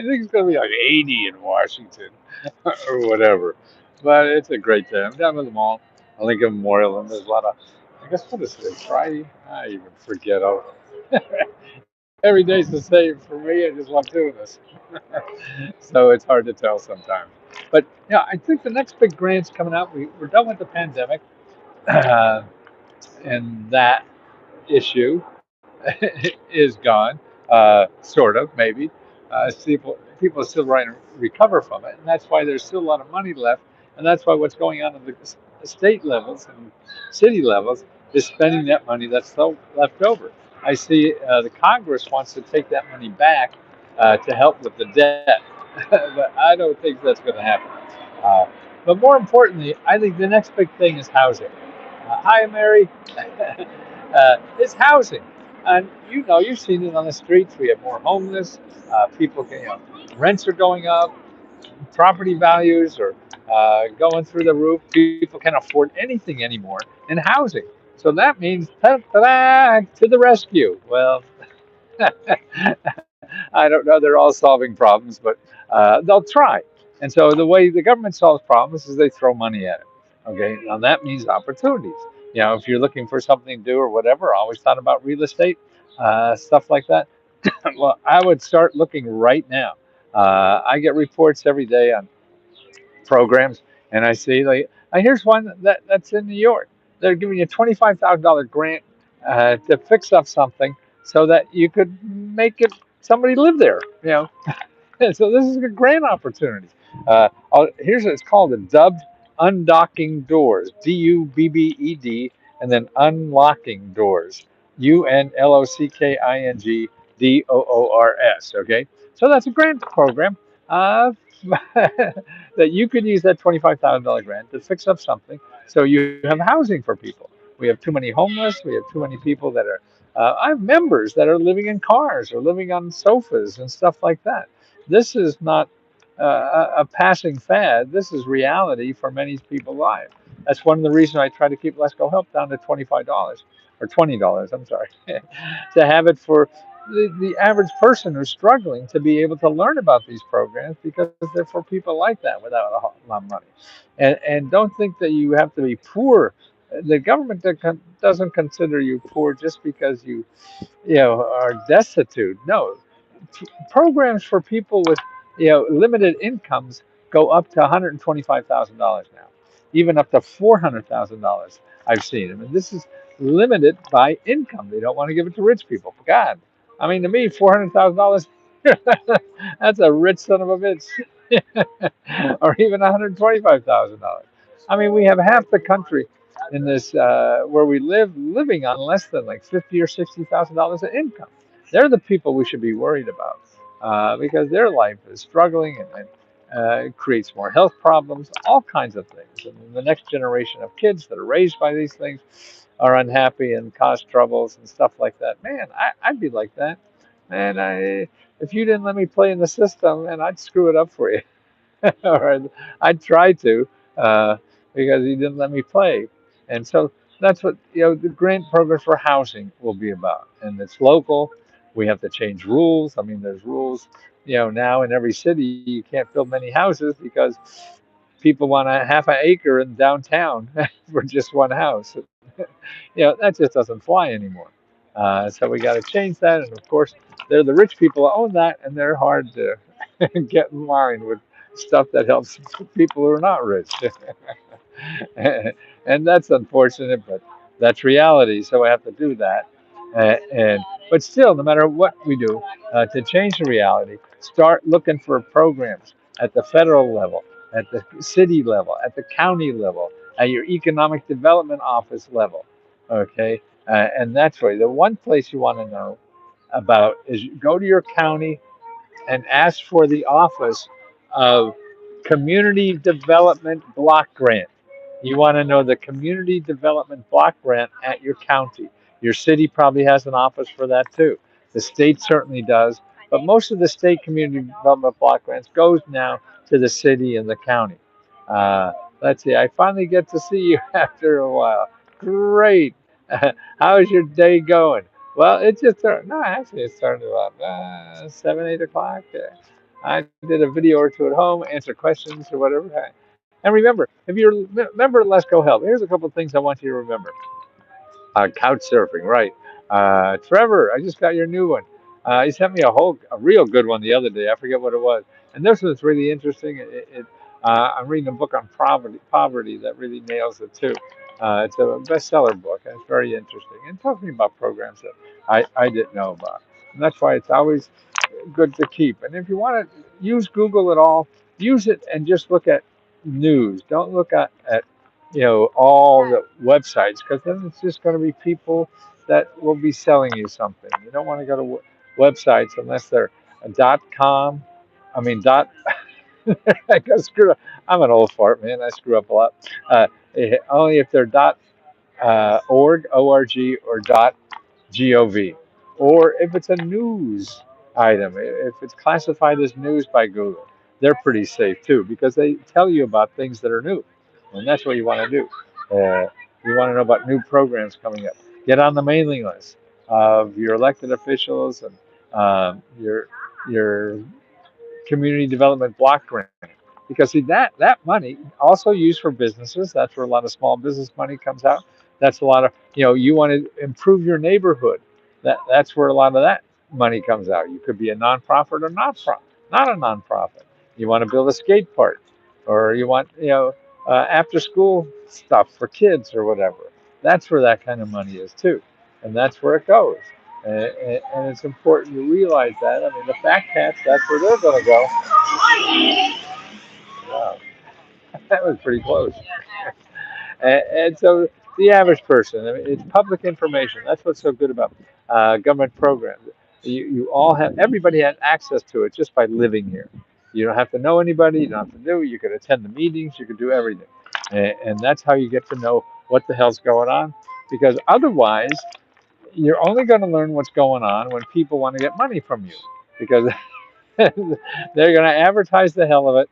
think it's going to be like 80 in Washington or whatever. But it's a great day. I'm down at the mall, Lincoln Memorial, and there's a lot of, I guess, what is it, Friday? I even forget. Every day's the same for me. I just love doing this. So it's hard to tell sometimes. But yeah, I think the next big grant's coming out. We're done with the pandemic uh, and that issue is gone, sort of, maybe. People are still trying to recover from it, and that's why there's still a lot of money left, and that's why what's going on at the state levels and city levels is spending that money that's still left over. I see the Congress wants to take that money back to help with the debt, but I don't think that's going to happen. Uh, but more importantly, I think the next big thing is housing. Hi, Mary. It's housing. And you've seen it on the streets. We have more homeless. People can, rents are going up, property values are going through the roof. People can't afford anything anymore in housing. So that means ta-da, to the rescue. Well, I don't know. They're all solving problems, but they'll try. And so the way the government solves problems is they throw money at it. Okay, now that means opportunities. If you're looking for something to do or whatever, I always thought about real estate, stuff like that. Well, I would start looking right now. I get reports every day on programs, and I see here's one that's in New York. They're giving you a $25,000 grant to fix up something so that you could make it somebody live there. So this is a grant opportunity. Here's what it's called: the dubbed undocking doors, DUBBED, and then unlocking doors, UNLOCKINGDOORS. Okay, so that's a grant program uh, that you could use that $25,000 grant to fix up something so you have housing for people. We have too many homeless. We have too many people that are. I have members that are living in cars or living on sofas and stuff like that. This is not a passing fad. This is reality for many people's lives. That's one of the reasons I try to keep Let's Go Help down to $25 or $20. I'm sorry, to have it for the average person who's struggling to be able to learn about these programs because they're for people like that without a lot of money. And don't think that you have to be poor. The government doesn't consider you poor just because you are destitute. No, programs for people with limited incomes go up to $125,000 now, even up to $400,000. I've seen them, and this is limited by income. They don't want to give it to rich people. God, I mean, to me, $400,000. That's a rich son of a bitch, or even $125,000. I mean, we have half the country in this where we live living on less than like $50,000 or $60,000 of income. They're the people we should be worried about because their life is struggling and it creates more health problems, all kinds of things. And the next generation of kids that are raised by these things are unhappy and cause troubles and stuff like that. Man, I'd be like that. Man, if you didn't let me play in the system, and I'd screw it up for you. Or I'd try to because he didn't let me play. And so that's what the grant program for housing will be about. And it's local. We have to change rules. I mean, there's rules. Now in every city you can't build many houses because people want a half an acre in downtown for just one house. That just doesn't fly anymore. So we got to change that. And of course, they're the rich people who own that, and they're hard to get in line with stuff that helps people who are not rich. And that's unfortunate, but that's reality. So I have to do that. And but still, no matter what we do to change the reality, start looking for programs at the federal level, at the city level, at the county level, at your economic development office level. Okay, and that's why the one place you want to know about is go to your county and ask for the office of Community Development Block Grant. You want to know the Community Development Block Grant at your county. Your city probably has an office for that too. The state certainly does, but most of the state community development block grants goes now to the city and the county. Uh, let's see. I finally get to see you after a while. Great. How's your day going? Well, it just started. No, actually, it started about 7, 8 o'clock. I did a video or two at home, answer questions or whatever. And remember, if you're member, Let's Go Help. Here's a couple of things I want you to remember. Couch surfing, right? Trevor, I just got your new one. He sent me a real good one the other day. I forget what it was, and this was really interesting. I'm reading a book on poverty that really nails it too. It's a bestseller book, and it's very interesting. And talking about programs that I didn't know about, and that's why it's always good to keep. And if you want to use Google at all, use it and just look at news. Don't look at all the websites, because then it's just going to be people that will be selling you something. You don't want to go to websites unless they're a .com. I mean dot. I got screwed up. I'm an old fart, man. I screw up a lot. Only if they're .org, or .gov, or if it's a news item, if it's classified as news by Google, they're pretty safe too, because they tell you about things that are new, and that's what you want to do. You want to know about new programs coming up. Get on the mailing list of your elected officials and your community development block grant, because see that money also used for businesses. That's where a lot of small business money comes out. That's a lot of, you want to improve your neighborhood. That's where a lot of that money comes out. You could be a nonprofit or not a nonprofit. You want to build a skate park, or you want, after school stuff for kids or whatever. That's where that kind of money is too, and that's where it goes. And it's important to realize that. I mean, the fat cats, that's where they're going to go. Wow, that was pretty close. And so the average person, I mean, it's public information. That's what's so good about government programs. You all have, everybody has access to it just by living here. You don't have to know anybody. You don't have to do. You can attend the meetings. You can do everything, and that's how you get to know what the hell's going on. Because otherwise, you're only going to learn what's going on when people want to get money from you, because they're going to advertise the hell of it,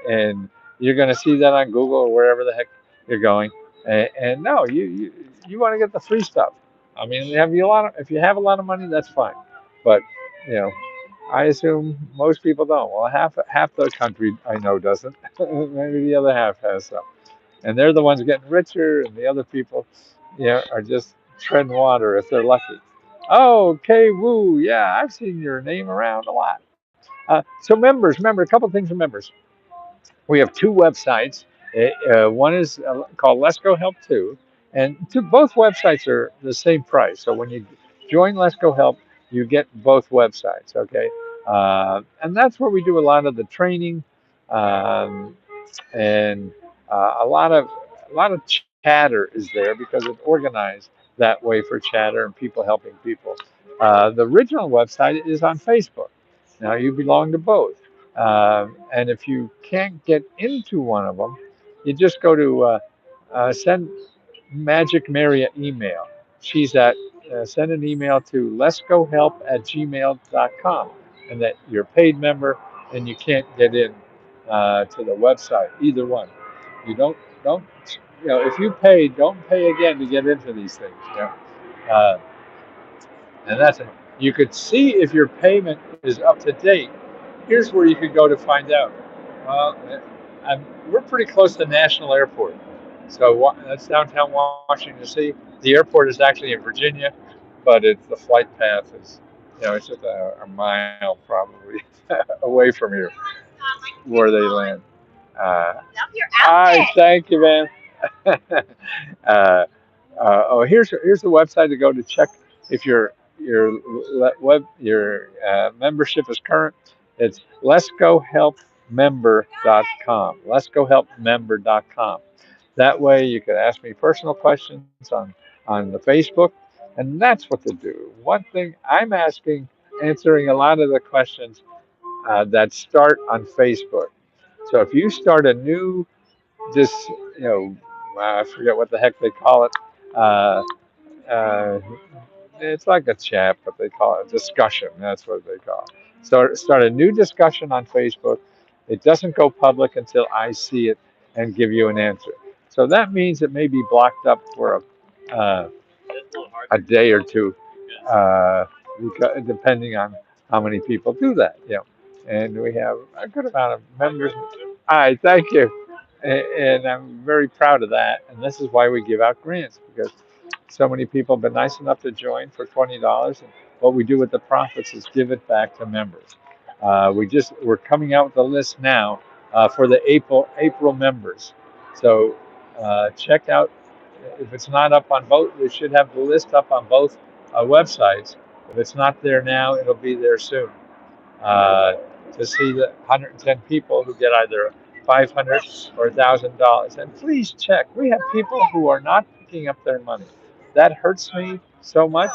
and you're going to see that on Google or wherever the heck you're going. And no, you want to get the free stuff. I mean, if you have a lot of money, that's fine, but you know, I assume most people don't. Well, half the country I know doesn't. Maybe the other half has some, and they're the ones getting richer, and the other people, are just treading water if they're lucky. Oh, okay, woo, yeah, I've seen your name around a lot. So members, remember a couple things for members. We have two websites. One is called Let's Go Help 2, and both websites are the same price. So when you join Let's Go Help, you get both websites. Okay, and that's where we do a lot of the training, um, and a lot of chatter is there because it's organized that way for chatter and people helping people. The original website is on Facebook. Now you belong to both. And if you can't get into one of them, you just go to send Magic Mary an email. She's at Send an email to letsgohelp@gmail.com, and that you're a paid member and you can't get in to the website. Either one. You don't if you pay, don't pay again to get into these things. Uh, and you could see if your payment is up to date. Here's where you could go to find out. Well, we're pretty close to National Airport. So that's downtown Washington, D.C. The airport is actually in Virginia, but the flight path is, it's just a mile probably away from here where they land. Love your outfit. Hi, thank you, man. Here's the website to go to check if your membership is current. It's letsgohelpmember.com. Letsgohelpmember.com. That way you can ask me personal questions on the Facebook, and that's what to do. One thing I'm answering a lot of the questions that start on Facebook. So if you start a new, this, I forget what the heck they call it. Uh, uh, it's like a chat, but they call it a discussion. That's what they call it. So start a new discussion on Facebook. It doesn't go public until I see it and give you an answer. So that means it may be blocked up for a day or two, depending on how many people do that. and we have a good amount of members. Hi, thank you. And I'm very proud of that. And this is why we give out grants, because so many people have been nice enough to join for $20. And what we do with the profits is give it back to members. We're coming out with a list now for the April members. So check out, if it's not up on both, we should have the list up on both websites. If it's not there now, it'll be there soon. uh, to see the 110 people who get either 500 or $1,000. And please check. We have people who are not picking up their money. That hurts me so much.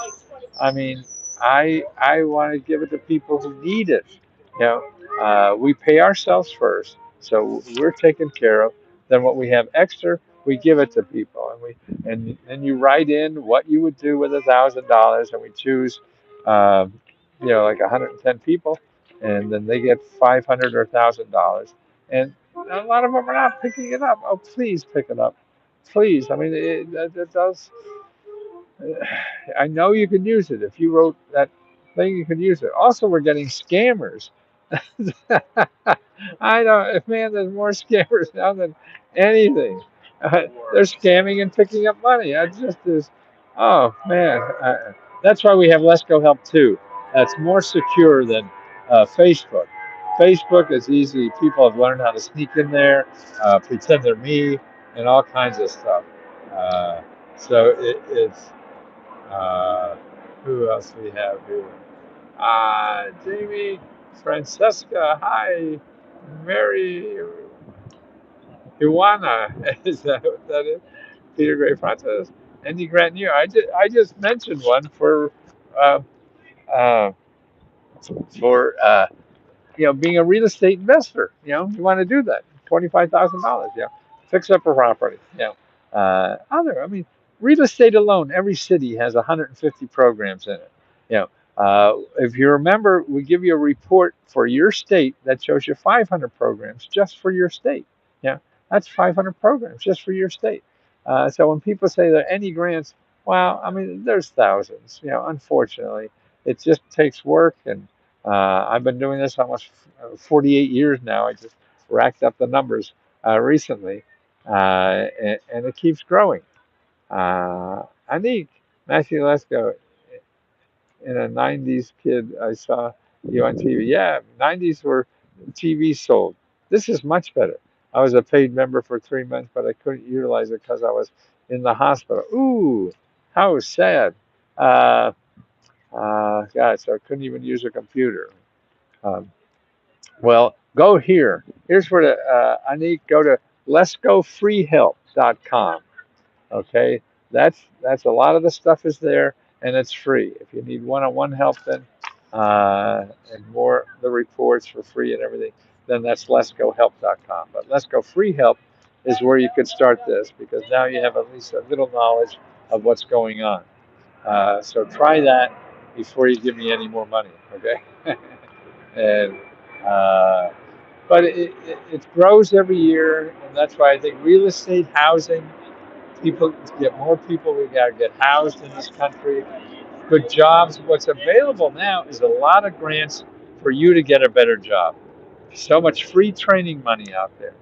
I mean, I want to give it to people who need it. You know, we pay ourselves first, so we're taken care of. Then what we have extra, we give it to people, and then you write in what you would do with $1,000, and we choose, like 110 people, and then they get 500 or $1,000, and a lot of them are not picking it up. Oh, please pick it up, please. I mean, it does. I know you can use it. If you wrote that thing, you could use it. Also, we're getting scammers. I know, man, there's more scammers now than anything. They're scamming and picking up money. That just is, oh man. That's why we have Let's Go Help too. That's more secure than Facebook. Facebook is easy. People have learned how to sneak in there, pretend they're me, and all kinds of stuff. Uh, it's who else we have here? Jamie, Francesca, hi, Mary, Iwana, is what that is? Peter Gray Francis, Andy Grant New. I just mentioned one uh, uh, for being a real estate investor. You want to do that. $25,000. Fix up a property. I mean, real estate alone, every city has 150 programs in it. If you remember, we give you a report for your state that shows you 500 programs just for your state. Yeah, that's 500 programs just for your state. So when people say there are any grants, well, I mean, there's thousands. Unfortunately, it just takes work, and I've been doing this almost 48 years now. I just racked up the numbers recently, and it keeps growing. Anik, Matthew Lesko, in a 90s kid, I saw you on TV. Yeah, 90s were TV sold. This is much better. I was a paid member for 3 months, but I couldn't utilize it because I was in the hospital. Ooh, how sad. Uh, God, so I couldn't even use a computer. Um, well, go here. Here's where I need go to letsgofreehelp.com. Okay, that's a lot of the stuff is there, and it's free. If you need one-on-one help, then and more the reports for free and everything, then that's letsgohelp.com. But Let's Go Free Help is where you could start this, because now you have at least a little knowledge of what's going on. So try that before you give me any more money. Okay. and uh, but it grows every year, and that's why I think real estate, housing, people get more people. We got to get housed in this country. Good jobs. What's available now is a lot of grants for you to get a better job. So much free training money out there,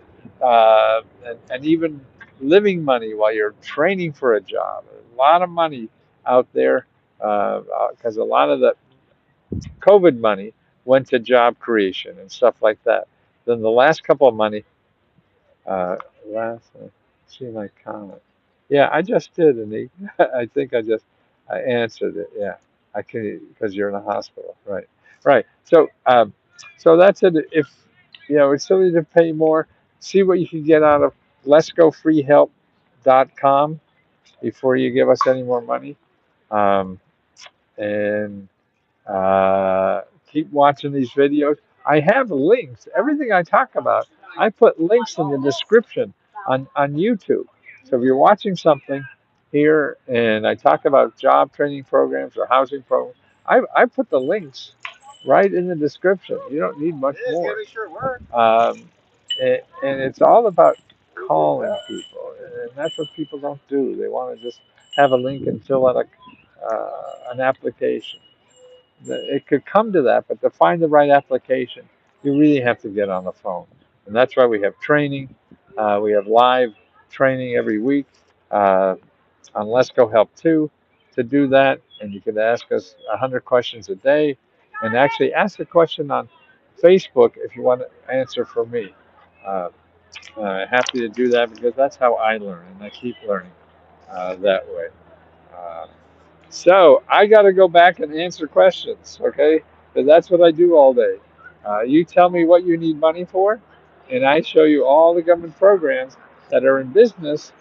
and even living money while you're training for a job. A lot of money out there, because a lot of the COVID money went to job creation and stuff like that. Then the last couple of money, last, see my comment. Yeah, I just did, and I think I answered it. Yeah, I can, because you're in a hospital, right? Right. So that's it. If it's silly to pay more, see what you can get out of letsgofreehelp.com before you give us any more money. Um, and keep watching these videos. I have links. Everything I talk about, I put links in the description on YouTube. So if you're watching something here and I talk about job training programs or housing programs, I put the links right in the description. You don't need much more. And it's all about calling people, and that's what people don't do. They want to just have a link and fill out an application. It could come to that, but to find the right application, You really have to get on the phone. And that's why we have training. We have live training every week uh, on Let's Go Help 2 to do that. And you can ask us 100 questions a day. And actually ask a question on Facebook if you want to answer for me. Uh, Happy to do that because that's how I learn, and I keep learning that way. Uh, so I got to go back and answer questions, okay? Because that's what I do all day. You tell me what you need money for, and I show you all the government programs that are in business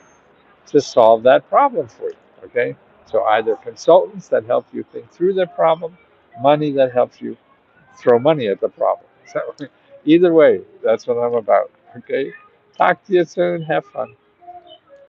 to solve that problem for you, okay? So either consultants that help you think through the problem, money that helps you throw money at the problem. So either way, that's what I'm about, okay? Talk to you soon. Have fun.